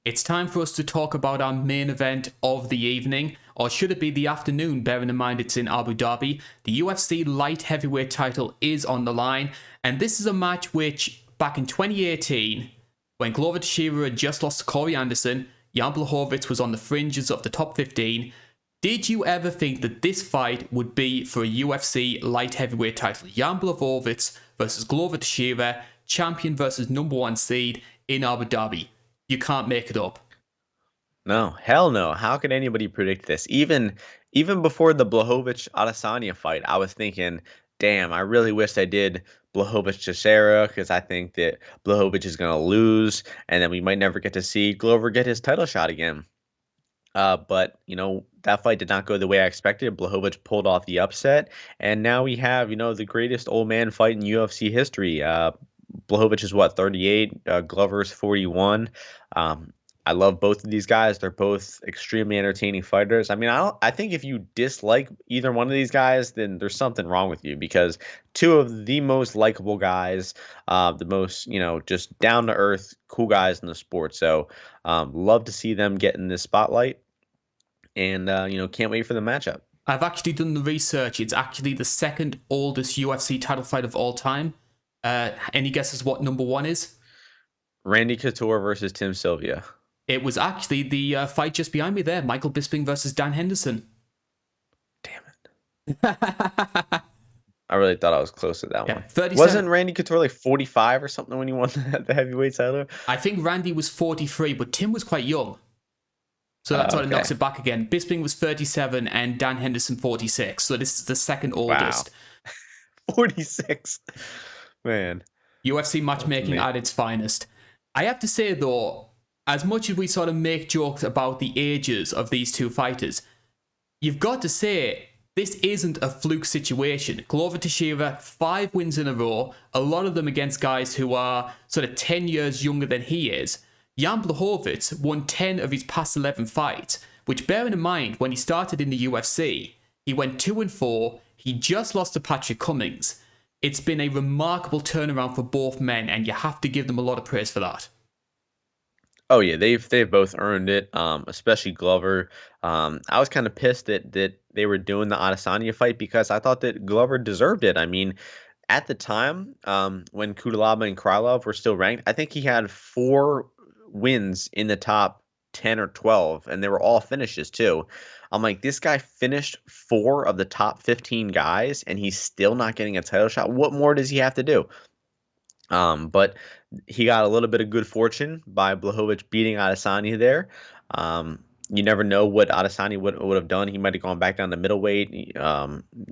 It's time for us to talk about our main event of the evening, or should it be the afternoon, bearing in mind it's in Abu Dhabi. The UFC light heavyweight title is on the line, and this is a match which, back in 2018, when Glover Teixeira had just lost to Corey Anderson, Jan Blachowicz was on the fringes of the top 15. Did you ever think that this fight would be for a UFC light heavyweight title? Jan Blachowicz versus Glover Teixeira, champion versus number one seed in Abu Dhabi. You can't make it up. No, hell no. How could anybody predict this? Even before the Blachowicz Adesanya fight, I was thinking, damn, I really wish I did Blachowicz Teixeira because I think that Blachowicz is gonna lose, and then we might never get to see Glover get his title shot again. But that fight did not go the way I expected. Blachowicz pulled off the upset, and now we have the greatest old man fight in UFC history. Blachowicz is what, 38? Glover's 41. I love both of these guys. They're both extremely entertaining fighters. I mean, I think if you dislike either one of these guys, then there's something wrong with you because two of the most likable guys, the most, just down to earth, cool guys in the sport. So, love to see them get in this spotlight and, can't wait for the matchup. I've actually done the research. It's actually the second oldest UFC title fight of all time. Any guesses what number one is? Randy Couture versus Tim Sylvia. It was actually the fight just behind me there, Michael Bisping versus Dan Henderson. Damn it. I really thought I was close to that one. 37. Wasn't Randy Couture like 45 or something when he won the heavyweight title? I think Randy was 43, but Tim was quite young. So that sort of knocks it back again. Bisping was 37 and Dan Henderson 46. So this is the second oldest. Wow. 46. Man. UFC matchmaking at its finest. I have to say, though, as much as we sort of make jokes about the ages of these two fighters, you've got to say this isn't a fluke situation. Glover Teixeira, 5 wins in a row, a lot of them against guys who are sort of 10 years younger than he is. Jan Blachowicz won 10 of his past 11 fights, which, bearing in mind, when he started in the UFC, he went 2-4, he just lost to Patrick Cummings. It's been a remarkable turnaround for both men, and you have to give them a lot of praise for that. Oh yeah, they've both earned it, especially Glover. I was kind of pissed that they were doing the Adesanya fight because I thought that Glover deserved it. I mean, at the time, when Kudalaba and Krylov were still ranked, I think he had 4 wins in the top 10 or 12, and they were all finishes too. I'm like, this guy finished 4 of the top 15 guys, and he's still not getting a title shot. What more does he have to do? But he got a little bit of good fortune by Blachowicz beating Adesanya there. You never know what Adesanya would have done. He might have gone back down to middleweight.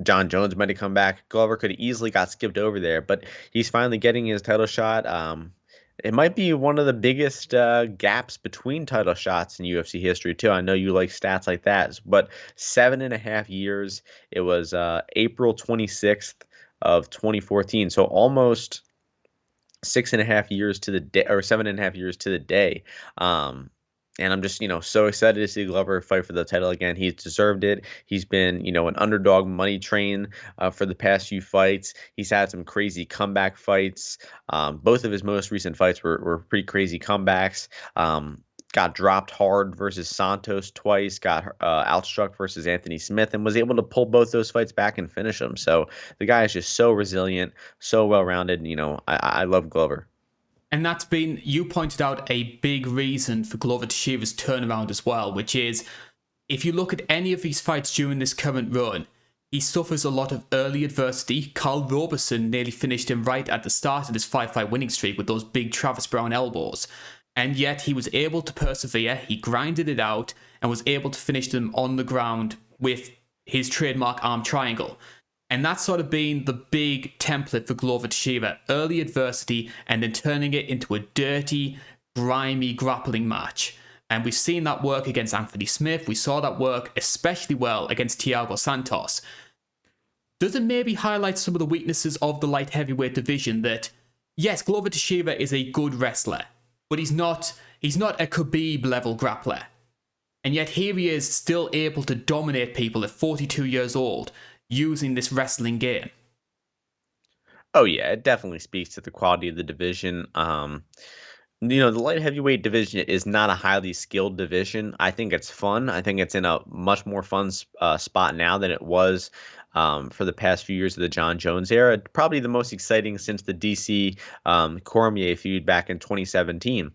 John Jones might have come back. Glover could have easily got skipped over there, but he's finally getting his title shot. It might be one of the biggest gaps between title shots in UFC history, too. I know you like stats like that, but 7.5 years. It was April 26th of 2014, so almost 6.5 years to the day, or 7.5 years to the day. And I'm just, so excited to see Glover fight for the title again. He's deserved it. He's been, an underdog money train for the past few fights. He's had some crazy comeback fights. Both of his most recent fights were pretty crazy comebacks. Got dropped hard versus Santos twice, got outstruck versus Anthony Smith, and was able to pull both those fights back and finish them. So the guy is just so resilient, so well-rounded. I love Glover. And that's been, you pointed out, a big reason for Glover Teixeira's turnaround as well, which is, if you look at any of his fights during this current run, he suffers a lot of early adversity. Karl Roberson nearly finished him right at the start of his 5-fight winning streak with those big Travis Brown elbows. And yet he was able to persevere, he grinded it out, and was able to finish them on the ground with his trademark arm triangle. And that's sort of been the big template for Glover Teixeira. Early adversity and then turning it into a dirty, grimy grappling match. And we've seen that work against Anthony Smith. We saw that work especially well against Thiago Santos. Does it maybe highlight some of the weaknesses of the light heavyweight division that, yes, Glover Teixeira is a good wrestler, but he's not a Khabib level grappler. And yet here he is still able to dominate people at 42 years old using this wrestling game. Oh yeah, it definitely speaks to the quality of the division. The light heavyweight division is not a highly skilled division. I think it's fun. I think it's in a much more fun spot now than it was for the past few years of the John Jones era. Probably the most exciting since the DC Cormier feud back in 2017.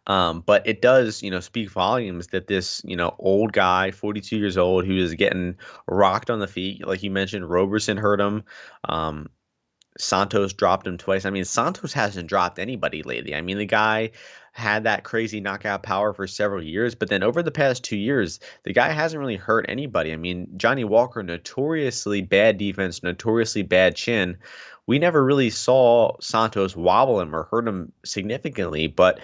But it does, speak volumes that this, old guy, 42 years old, who is getting rocked on the feet, like you mentioned, Roberson hurt him. Um, Santos dropped him twice. I mean, Santos hasn't dropped anybody lately. I mean, the guy had that crazy knockout power for several years, but then over the past 2 years, the guy hasn't really hurt anybody. I mean, Johnny Walker, notoriously bad defense, notoriously bad chin. We never really saw Santos wobble him or hurt him significantly, but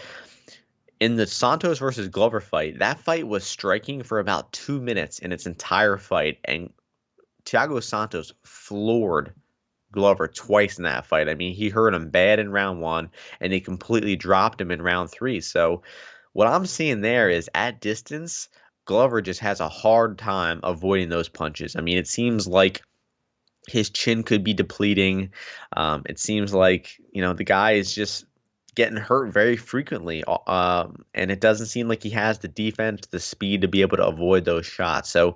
in the Santos versus Glover fight, that fight was striking for about 2 minutes in its entire fight, and Thiago Santos floored Glover twice in that fight. I mean, he hurt him bad in round one, and he completely dropped him in round three. So, what I'm seeing there is at distance, Glover just has a hard time avoiding those punches. I mean, it seems like his chin could be depleting. It seems like, the guy is just getting hurt very frequently. And it doesn't seem like he has the defense, the speed to be able to avoid those shots. So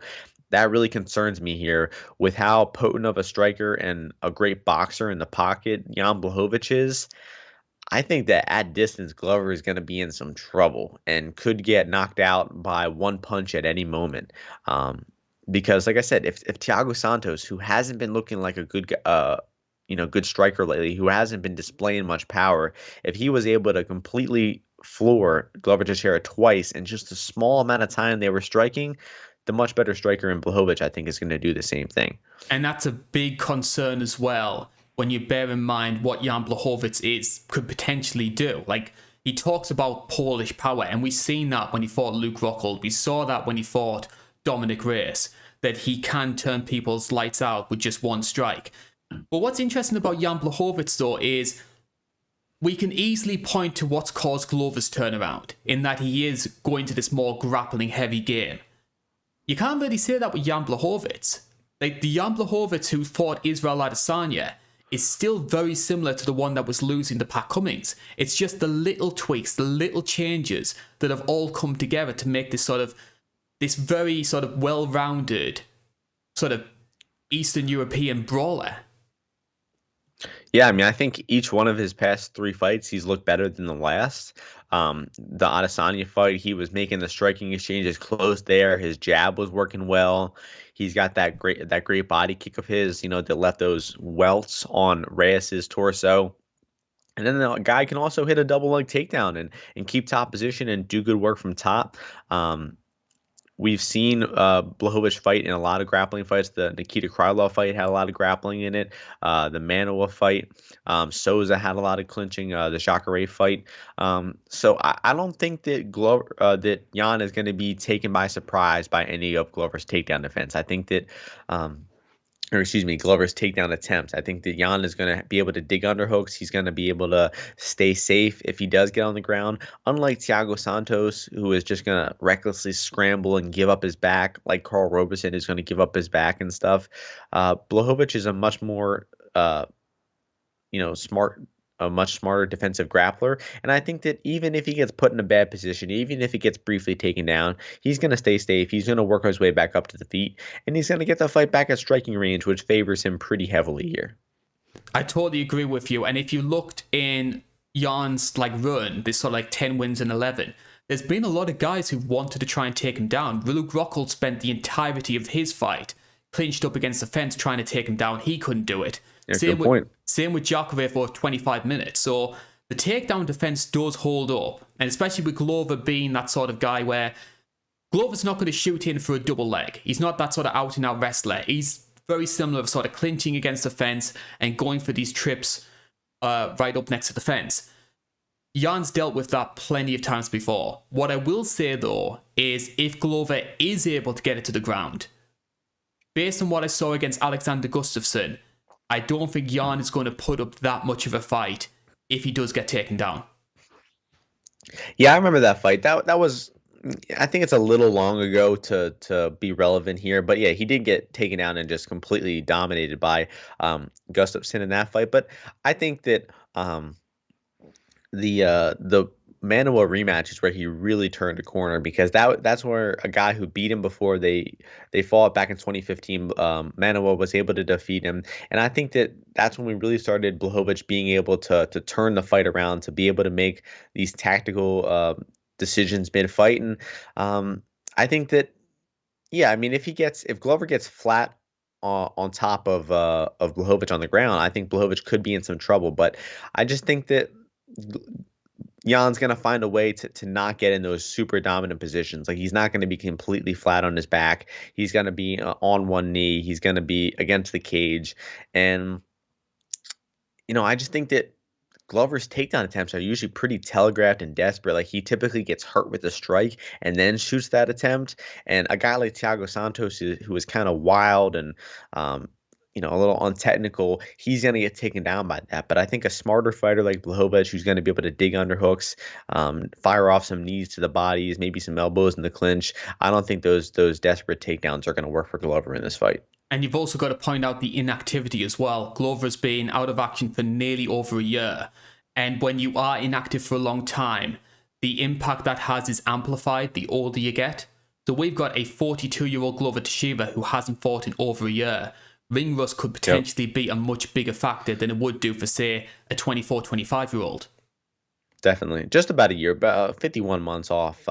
that really concerns me here with how potent of a striker and a great boxer in the pocket Jan Blachowicz is. I think that at distance, Glover is going to be in some trouble and could get knocked out by one punch at any moment. Because, like I said, if Thiago Santos, who hasn't been looking like a good striker lately, who hasn't been displaying much power, if he was able to completely floor Glover Teixeira twice in just a small amount of time they were striking, the much better striker in Blachowicz, I think, is going to do the same thing. And that's a big concern as well when you bear in mind what Jan Blachowicz could potentially do. Like, he talks about Polish power, and we've seen that when he fought Luke Rockhold. We saw that when he fought Dominic Reyes, that he can turn people's lights out with just one strike. But what's interesting about Jan Blachowicz, though, is we can easily point to what's caused Glover's turnaround, in that he is going to this more grappling heavy game. You can't really say that with Jan Blachowicz. Like, the Jan Blachowicz who fought Israel Adesanya is still very similar to the one that was losing to Pat Cummings. It's just the little tweaks, the little changes that have all come together to make this very sort of well-rounded sort of Eastern European brawler. Yeah, I mean, I think each one of his past three fights, he's looked better than the last. The Adesanya fight, he was making the striking exchanges close there. His jab was working well. He's got that great body kick of his, that left those welts on Reyes's torso. And then the guy can also hit a double leg takedown and keep top position and do good work from top. We've seen Blachowicz fight in a lot of grappling fights. The Nikita Krylov fight had a lot of grappling in it. The Manoa fight, Souza had a lot of clinching. The Jacare fight. So I don't think that that Jan is going to be taken by surprise by any of Glover's takedown defense. I think that. Glover's takedown attempts. I think that Jan is going to be able to dig underhooks. He's going to be able to stay safe if he does get on the ground. Unlike Thiago Santos, who is just going to recklessly scramble and give up his back, like Karl Roberson is going to give up his back and stuff. Blachowicz is a much more, a much smarter defensive grappler. And I think that even if he gets put in a bad position, even if he gets briefly taken down, he's going to stay safe. He's going to work his way back up to the feet, and he's going to get the fight back at striking range, which favors him pretty heavily here. I totally agree with you. And if you looked in Jan's run, this sort of 10 wins and 11, there's been a lot of guys who wanted to try and take him down. Luke Rockhold spent the entirety of his fight clinched up against the fence trying to take him down. He couldn't do it. Yeah, Same with Jacare for 25 minutes. So the takedown defense does hold up. And especially with Glover being that sort of guy where Glover's not going to shoot in for a double leg. He's not that sort of out and out wrestler. He's very similar of sort of clinching against the fence and going for these trips right up next to the fence. Jan's dealt with that plenty of times before. What I will say though is if Glover is able to get it to the ground, based on what I saw against Alexander Gustafsson, I don't think Jan is going to put up that much of a fight if he does get taken down. Yeah, I remember that fight. That was, I think it's a little long ago to be relevant here, but yeah, he did get taken down and just completely dominated by Gustafsson in that fight. But I think that the Manuel rematch is where he really turned a corner because that's where a guy who beat him before they fought back in 2015, Manuel was able to defeat him, and I think that's when we really started Blachowicz being able to turn the fight around, to be able to make these tactical decisions mid fight, and I think that yeah, I mean if Glover gets flat on top of Blachowicz on the ground, I think Blachowicz could be in some trouble, but I just think that Jan's gonna find a way to not get in those super dominant positions. Like he's not gonna be completely flat on his back. He's gonna be on one knee. He's gonna be against the cage, and I just think that Glover's takedown attempts are usually pretty telegraphed and desperate. Like he typically gets hurt with a strike and then shoots that attempt. And a guy like Thiago Santos, who is kind of wild and a little untechnical, he's gonna get taken down by that. But I think a smarter fighter like Blachowicz, who's gonna be able to dig underhooks, fire off some knees to the bodies, maybe some elbows in the clinch. I don't think those desperate takedowns are gonna work for Glover in this fight. And you've also got to point out the inactivity as well. Glover's been out of action for nearly over a year. And when you are inactive for a long time, the impact that has is amplified the older you get. So we've got a 42-year-old Glover Teixeira who hasn't fought in over a year. Ring rust could potentially be a much bigger factor than it would do for, say, a 24, 25-year-old. Definitely. Just about a year, about 51 months off.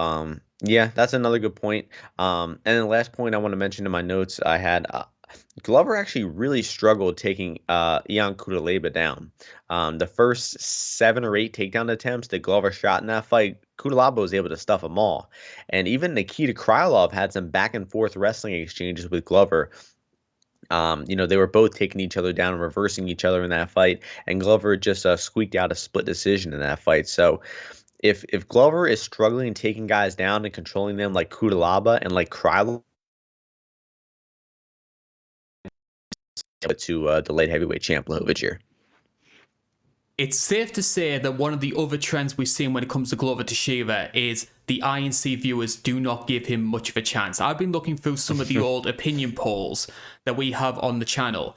Yeah, that's another good point. And then the last point I want to mention in my notes I had Glover actually really struggled taking Ian Cutelaba down. The first 7 or 8 takedown attempts that Glover shot in that fight, Cutelaba was able to stuff them all. And even Nikita Krylov had some back and forth wrestling exchanges with Glover. They were both taking each other down and reversing each other in that fight, and Glover just squeaked out a split decision in that fight. So if Glover is struggling taking guys down and controlling them like Cutelaba and like Krylov, to the light heavyweight champ Blachowicz here. It's safe to say that one of the other trends we've seen when it comes to Glover Teixeira is the INC viewers do not give him much of a chance. I've been looking through some of the old opinion polls that we have on the channel.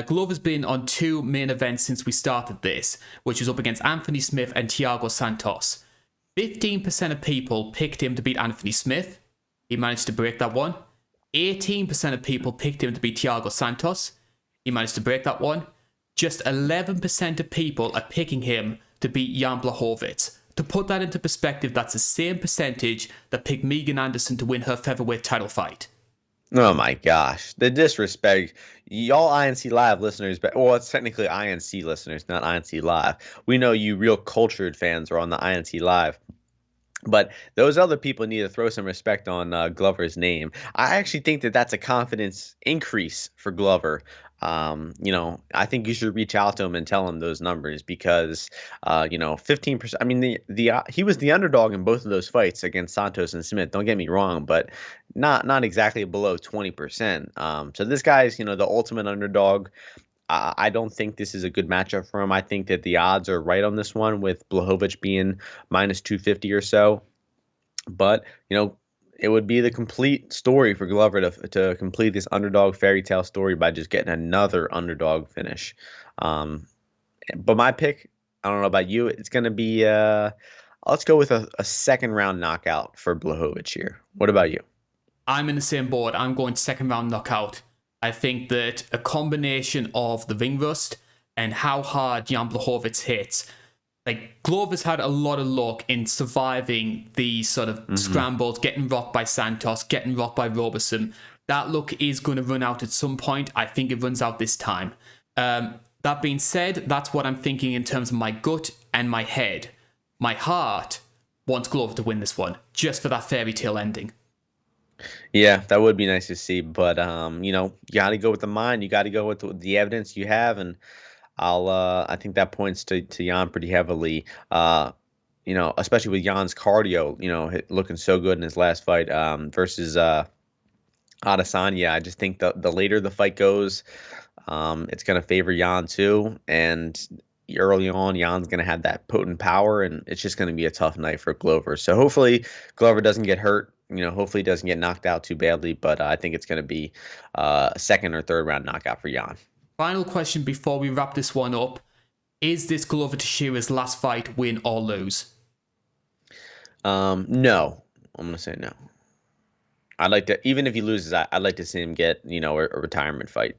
Glover's been on 2 main events since we started this, which is up against Anthony Smith and Thiago Santos. 15% of people picked him to beat Anthony Smith. He managed to break that one. 18% of people picked him to beat Thiago Santos. He managed to break that one. Just 11% of people are picking him to beat Jan Blachowicz. To put that into perspective, that's the same percentage that picked Megan Anderson to win her featherweight title fight. Oh my gosh, the disrespect. Y'all INC Live listeners, but well, it's technically INC listeners, not INC Live. We know you real cultured fans are on the INC Live. But those other people need to throw some respect on Glover's name. I actually think that that's a confidence increase for Glover. I think you should reach out to him and tell him those numbers because, 15%. I mean, he was the underdog in both of those fights against Santos and Smith. Don't get me wrong, but not exactly below 20%. So this guy's, the ultimate underdog. I don't think this is a good matchup for him. I think that the odds are right on this one with Blachowicz being minus 250 or so. But, it would be the complete story for Glover to complete this underdog fairy tale story by just getting another underdog finish. But my pick, I don't know about you, it's going to be, let's go with a second round knockout for Blachowicz here. What about you? I'm in the same board. I'm going second round knockout. I think that a combination of the ring rust and how hard Jan Blachowicz hits, like Glover's had a lot of luck in surviving the sort of scrambles, getting rocked by Santos, getting rocked by Roberson. That luck is going to run out at some point. I think it runs out this time. That being said, that's what I'm thinking in terms of my gut and my head. My heart wants Glover to win this one, just for that fairy tale ending. Yeah, that would be nice to see, but you got to go with the mind. You got to go with the evidence you have, and I think that points to Jan pretty heavily. Especially with Jan's cardio, looking so good in his last fight versus Adesanya. I just think the later the fight goes, it's going to favor Jan too, and early on, Jan's going to have that potent power, and it's just going to be a tough night for Glover. So hopefully Glover doesn't get hurt. Hopefully he doesn't get knocked out too badly, but I think it's going to be a second or third round knockout for Jan. Final question before we wrap this one up. Is this Glover Teixeira's last fight, win or lose? No, I'm gonna say no. I'd like to, even if he loses, I'd like to see him get, a retirement fight.